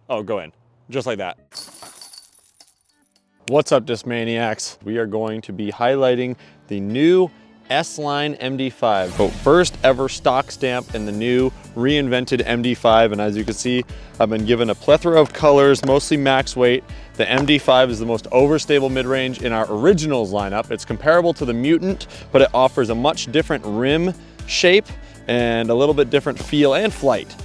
Oh, go in, just like that. What's up, Discmaniacs? We are going to be highlighting the new S-Line MD5, the first ever stock stamp in the new Reinvented MD5. And as you can see, I've been given a plethora of colors, mostly max weight. The MD5 is the most overstable mid-range in our originals lineup. It's comparable to the Mutant, but it offers a much different rim shape and a little bit different feel and flight.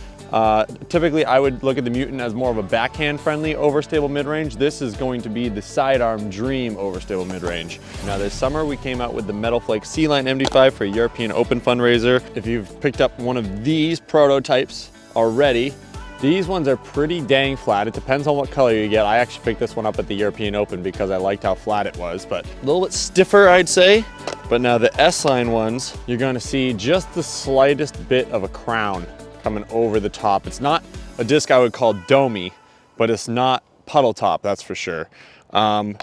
Typically, I would look at the Mutant as more of a backhand friendly overstable mid-range. This is going to be the sidearm dream overstable mid-range. Now this summer, we came out with the Metal Flake C-Line MD5 for a European Open fundraiser. If you've picked up one of these prototypes already, these ones are pretty dang flat. It depends on what color you get. I actually picked this one up at the European Open because I liked how flat it was, but a little bit stiffer, I'd say. But now the S-Line ones, you're gonna see just the slightest bit of a crown coming over the top. It's not a disc I would call domey, but it's not puddle top, that's for sure.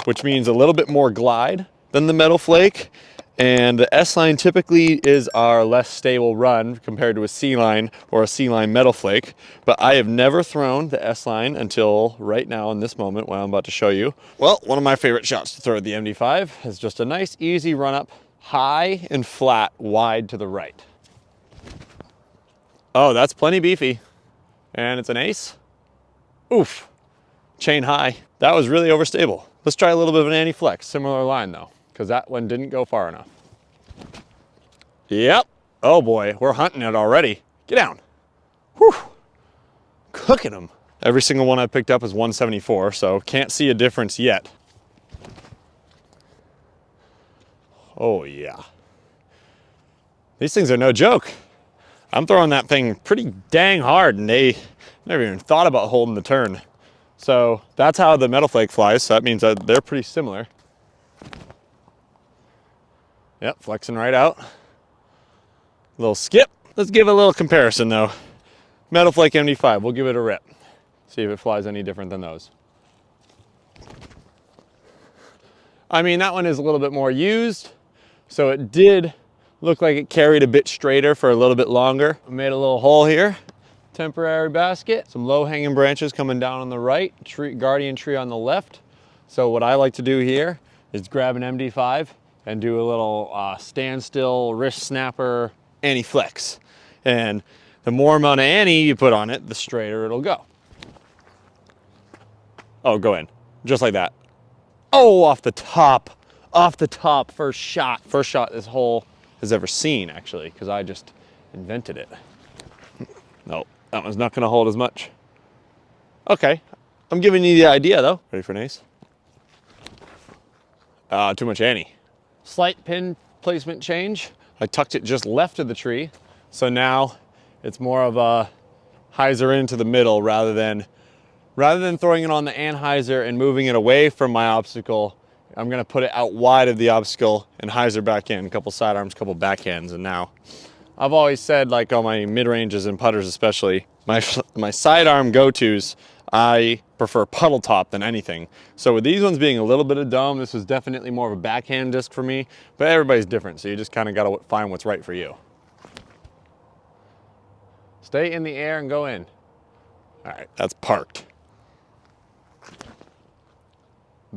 Which means a little bit more glide than the Metal Flake. And the S-Line typically is our less stable run compared to a C-Line or a C-Line Metal Flake. But I have never thrown the S-Line until right now in this moment when I'm about to show you. Well, one of my favorite shots to throw at the MD5 is just a nice easy run up, high and flat, wide to the right. Oh, that's plenty beefy. And it's an ace. Oof. Chain high. That was really overstable. Let's try a little bit of an anti-flex. Similar line though, because that one didn't go far enough. Yep. Oh boy, we're hunting it already. Get down. Whew. Cooking them. Every single one I picked up is 174, so can't see a difference yet. Oh yeah. These things are no joke. I'm throwing that thing pretty dang hard and they never even thought about holding the turn. So that's how the Metal Flake flies. So that means that they're pretty similar. Yep, flexing right out. Little skip. Let's give a little comparison though. Metal Flake MD5, we'll give it a rip. See if it flies any different than those. I mean, that one is a little bit more used. So it did look like it carried a bit straighter for a little bit longer. I made a little hole here, temporary basket, some low hanging branches coming down on the right, guardian tree on the left. So what I like to do here is grab an MD5 and do a little standstill wrist snapper anti-flex. And the more amount of anti you put on it, the straighter it'll go. Oh, go in, just like that. Oh, off the top, first shot this hole has ever seen, actually, because I just invented it. No, that one's not gonna hold as much. Okay, I'm giving you the idea though. Ready for an ace? Too much ante. Slight pin placement change. I tucked it just left of the tree, so now it's more of a hyzer into the middle rather than throwing it on the anhyzer and moving it away from my obstacle. I'm gonna put it out wide of the obstacle and hyzer back in, a couple sidearms, a couple backhands, and now I've always said, like on my mid-ranges and putters especially, my sidearm go-tos, I prefer puddle top than anything. So with these ones being a little bit of dome, this was definitely more of a backhand disc for me, but everybody's different, so you just kind of gotta find what's right for you. Stay in the air and go in. All right, that's parked.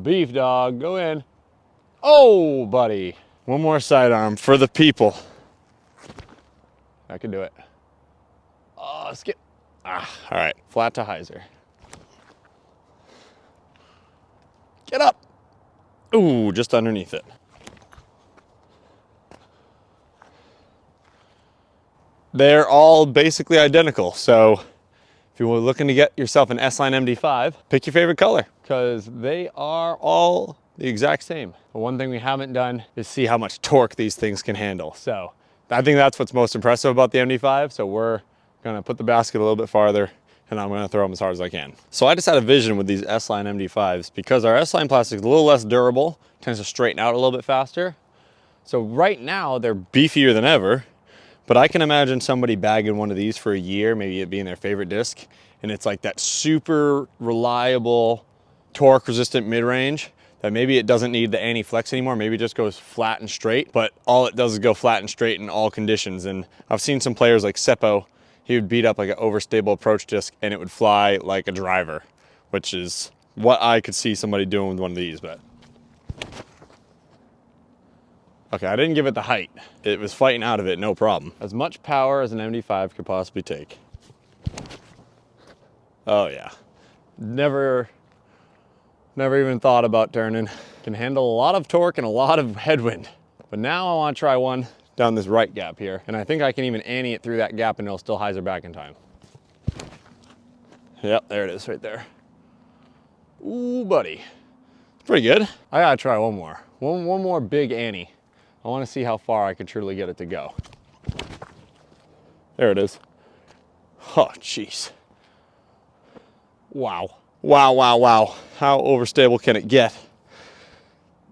Beef dog, go in. Oh, buddy. One more sidearm for the people. I can do it. Oh, skip. All right, flat to hyzer. Get up. Ooh, just underneath it. They're all basically identical, so if you were looking to get yourself an S-Line MD5, pick your favorite color because they are all the exact same. But one thing we haven't done is see how much torque these things can handle. So I think that's what's most impressive about the MD5. So we're gonna put the basket a little bit farther and I'm gonna throw them as hard as I can. So I just had a vision with these S-Line MD5s because our S-Line plastic is a little less durable, tends to straighten out a little bit faster. So right now they're beefier than ever. But I can imagine somebody bagging one of these for a year, maybe it being their favorite disc, and it's like that super reliable, torque resistant mid-range that maybe it doesn't need the anti-flex anymore, maybe it just goes flat and straight, but all it does is go flat and straight in all conditions. And I've seen some players like Seppo he would beat up like an overstable approach disc and it would fly like a driver, which is what I could see somebody doing with one of these. But okay, I didn't give it the height. It was fighting out of it, no problem. As much power as an MD5 could possibly take. Oh yeah, never even thought about turning. Can handle a lot of torque and a lot of headwind. But now I want to try one down this right gap here, and I think I can even ante it through that gap and it'll still hyzer back in time. Yep, there it is right there. Ooh, buddy. Pretty good. I gotta try one more. One more big ante. I want to see how far I can truly get it to go. There it is. Oh, jeez. Wow. Wow, wow, wow. How overstable can it get?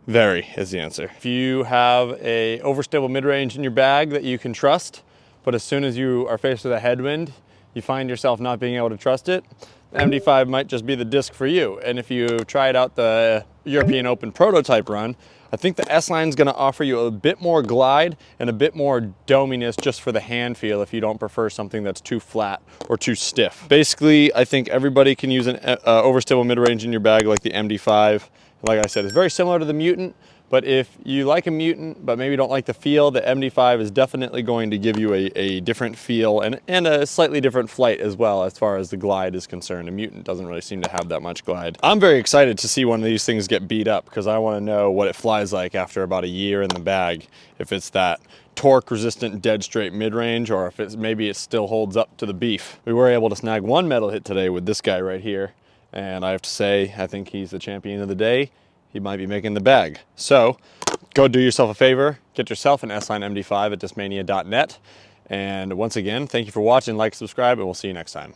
Very is the answer. If you have a overstable mid-range in your bag that you can trust, but as soon as you are faced with a headwind, you find yourself not being able to trust it, the MD5 might just be the disc for you. And if you tried out the European Open prototype run, I think the S-Line is going to offer you a bit more glide and a bit more dominess just for the hand feel if you don't prefer something that's too flat or too stiff. Basically, I think everybody can use an overstable mid-range in your bag like the MD5. Like I said, it's very similar to the Mutant, but if you like a Mutant but maybe don't like the feel, the MD5 is definitely going to give you a different feel and a slightly different flight as well as far as the glide is concerned. A Mutant doesn't really seem to have that much glide. I'm very excited to see one of these things get beat up because I want to know what it flies like after about a year in the bag. If it's that torque resistant dead straight mid-range or if maybe it still holds up to the beef. We were able to snag one metal hit today with this guy right here. And I have to say, I think he's the champion of the day. He might be making the bag. So go do yourself a favor, get yourself an S-Line MD5 at discmania.net. And once again, thank you for watching, like, subscribe, and we'll see you next time.